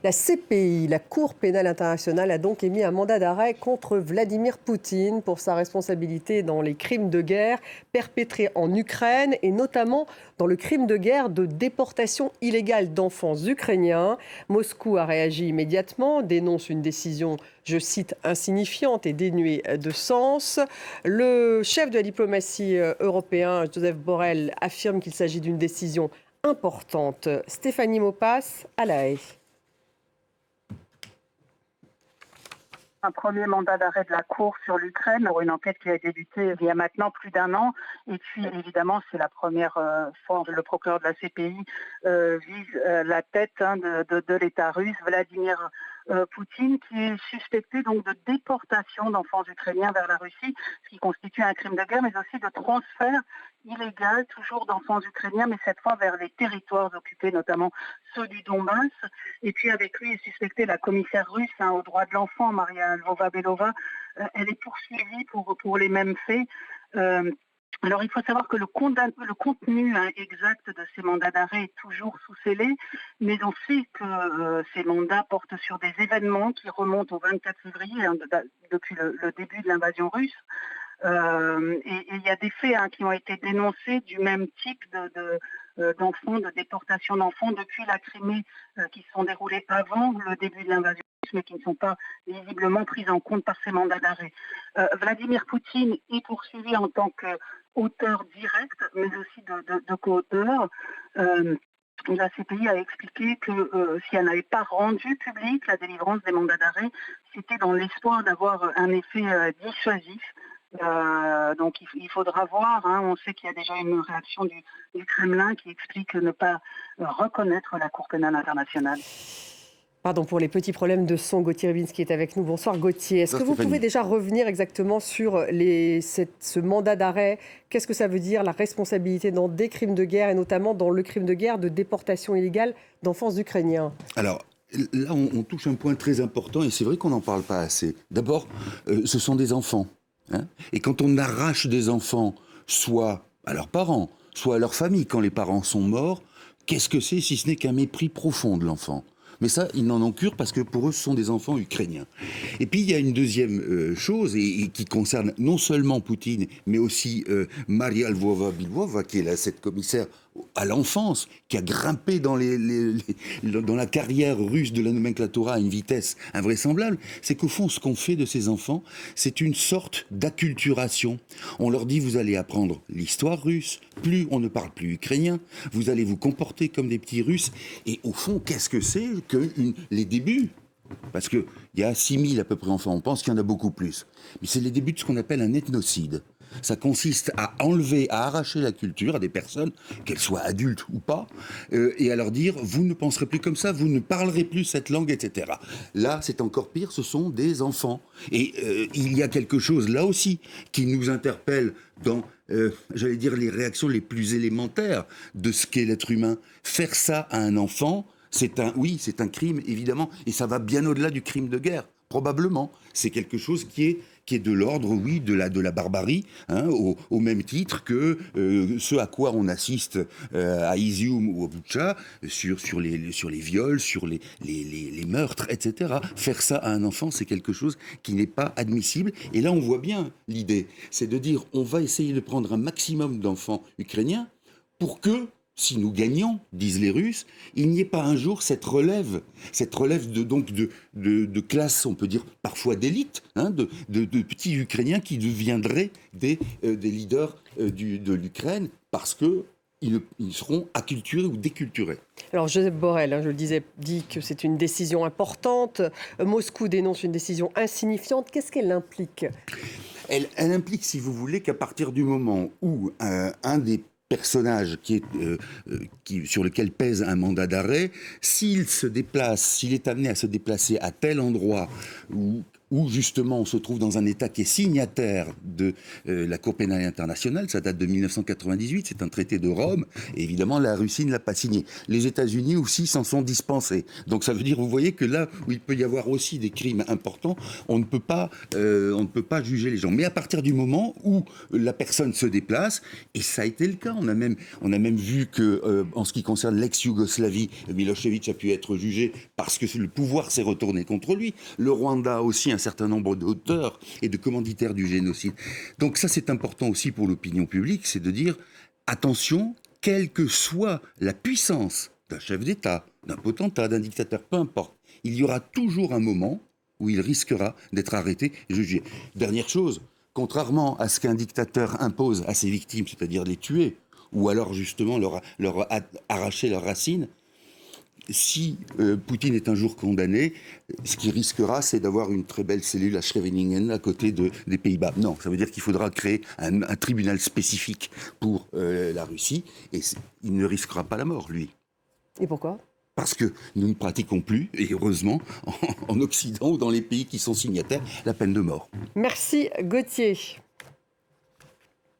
La CPI, la Cour pénale internationale, a donc émis un mandat d'arrêt contre Vladimir Poutine pour sa responsabilité dans les crimes de guerre perpétrés en Ukraine et notamment dans le crime de guerre de déportation illégale d'enfants ukrainiens. Moscou a réagi immédiatement, dénonce une décision, je cite, insignifiante et dénuée de sens. Le chef de la diplomatie européen, Joseph Borrell, affirme qu'il s'agit d'une décision importante. Stéphanie Maupas à La Haye. Un premier mandat d'arrêt de la Cour sur l'Ukraine pour une enquête qui a débuté il y a maintenant plus d'un an. Et puis, évidemment, c'est la première fois que le procureur de la CPI vise la tête de l'État russe, Vladimir Poutine, qui est suspecté donc de déportation d'enfants ukrainiens vers la Russie, ce qui constitue un crime de guerre, mais aussi de transfert illégal, toujours d'enfants ukrainiens, mais cette fois vers les territoires occupés, notamment ceux du Donbass. Et puis avec lui est suspectée la commissaire russe aux droits de l'enfant, Maria Lvova-Belova. Elle est poursuivie pour les mêmes faits. Alors il faut savoir que le contenu exact de ces mandats d'arrêt est toujours sous scellé, mais on sait que ces mandats portent sur des événements qui remontent au 24 février, depuis le début de l'invasion russe. Et il y a des faits qui ont été dénoncés du même type d'enfants, de déportation d'enfants depuis la Crimée, qui se sont déroulés avant le début de l'invasion russe, mais qui ne sont pas visiblement pris en compte par ces mandats d'arrêt. Vladimir Poutine est poursuivi en tant qu'auteur direct, mais aussi de co-auteur. La CPI a expliqué que si elle n'avait pas rendu public la délivrance des mandats d'arrêt, c'était dans l'espoir d'avoir un effet dissuasif. Donc il faudra voir. On sait qu'il y a déjà une réaction du Kremlin qui explique ne pas reconnaître la Cour pénale internationale. Pardon pour les petits problèmes de son. Gauthier Rubinski est avec nous. Bonsoir Gauthier. Est-ce que vous pouvez déjà revenir exactement sur ce mandat d'arrêt? Qu'est-ce que ça veut dire, la responsabilité dans des crimes de guerre et notamment dans le crime de guerre de déportation illégale d'enfants ukrainiens? Alors, là, on touche un point très important et c'est vrai qu'on n'en parle pas assez. D'abord, ce sont des enfants. Et quand on arrache des enfants, soit à leurs parents, soit à leur famille, quand les parents sont morts, qu'est-ce que c'est si ce n'est qu'un mépris profond de l'enfant? Mais ça, ils n'en ont cure parce que pour eux, ce sont des enfants ukrainiens. Et puis, il y a une deuxième chose et qui concerne non seulement Poutine, mais aussi Maria Lvova-Belova, qui est cette commissaire à l'enfance, qui a grimpé dans la carrière russe de la nomenclatura à une vitesse invraisemblable. C'est qu'au fond, ce qu'on fait de ces enfants, c'est une sorte d'acculturation. On leur dit, vous allez apprendre l'histoire russe, plus on ne parle plus ukrainien, vous allez vous comporter comme des petits Russes. Et au fond, qu'est-ce que c'est que les débuts? Parce qu'il y a 6000 à peu près enfants, on pense qu'il y en a beaucoup plus. Mais c'est les débuts de ce qu'on appelle un ethnocide. Ça consiste à enlever, à arracher la culture à des personnes, qu'elles soient adultes ou pas, et à leur dire, vous ne penserez plus comme ça, vous ne parlerez plus cette langue, etc. Là, c'est encore pire, ce sont des enfants. Et il y a quelque chose, là aussi, qui nous interpelle dans, j'allais dire, les réactions les plus élémentaires de ce qu'est l'être humain. Faire ça à un enfant, c'est un crime, évidemment, et ça va bien au-delà du crime de guerre, probablement. C'est quelque chose qui est de l'ordre, oui, de la barbarie, au même titre que ce à quoi on assiste à Izium ou au Boutcha, sur les viols, sur les meurtres, etc. Faire ça à un enfant, c'est quelque chose qui n'est pas admissible. Et là, on voit bien l'idée, c'est de dire, on va essayer de prendre un maximum d'enfants ukrainiens pour que, si nous gagnons, disent les Russes, il n'y ait pas un jour cette relève de classe, on peut dire parfois d'élite, de petits Ukrainiens qui deviendraient des leaders de l'Ukraine parce qu'ils seront acculturés ou déculturés. Alors Joseph Borrell, je le disais, dit que c'est une décision importante. Moscou dénonce une décision insignifiante. Qu'est-ce qu'elle implique ? Elle implique, si vous voulez, qu'à partir du moment où un des personnage sur lequel pèse un mandat d'arrêt, s'il est amené à se déplacer à tel endroit ou où justement on se trouve dans un État qui est signataire de la Cour pénale internationale. Ça date de 1998, c'est un traité de Rome, et évidemment la Russie ne l'a pas signé. Les États-Unis aussi s'en sont dispensés. Donc ça veut dire, vous voyez que là où il peut y avoir aussi des crimes importants, on ne peut pas juger les gens. Mais à partir du moment où la personne se déplace, et ça a été le cas, on a même vu que en ce qui concerne l'ex-Yougoslavie, Milosevic a pu être jugé parce que le pouvoir s'est retourné contre lui. Le Rwanda aussi, un certain nombre d'auteurs et de commanditaires du génocide. Donc ça, c'est important aussi pour l'opinion publique, c'est de dire, attention, quelle que soit la puissance d'un chef d'État, d'un potentat, d'un dictateur, peu importe, il y aura toujours un moment où il risquera d'être arrêté et jugé. Dernière chose, contrairement à ce qu'un dictateur impose à ses victimes, c'est-à-dire les tuer, ou alors justement leur arracher leurs racines, si Poutine est un jour condamné, ce qu'il risquera, c'est d'avoir une très belle cellule à Scheveningen à côté des Pays-Bas. Non, ça veut dire qu'il faudra créer un tribunal spécifique pour la Russie, et il ne risquera pas la mort, lui. Et pourquoi ? Parce que nous ne pratiquons plus, et heureusement, en Occident ou dans les pays qui sont signataires, la peine de mort. Merci Gauthier.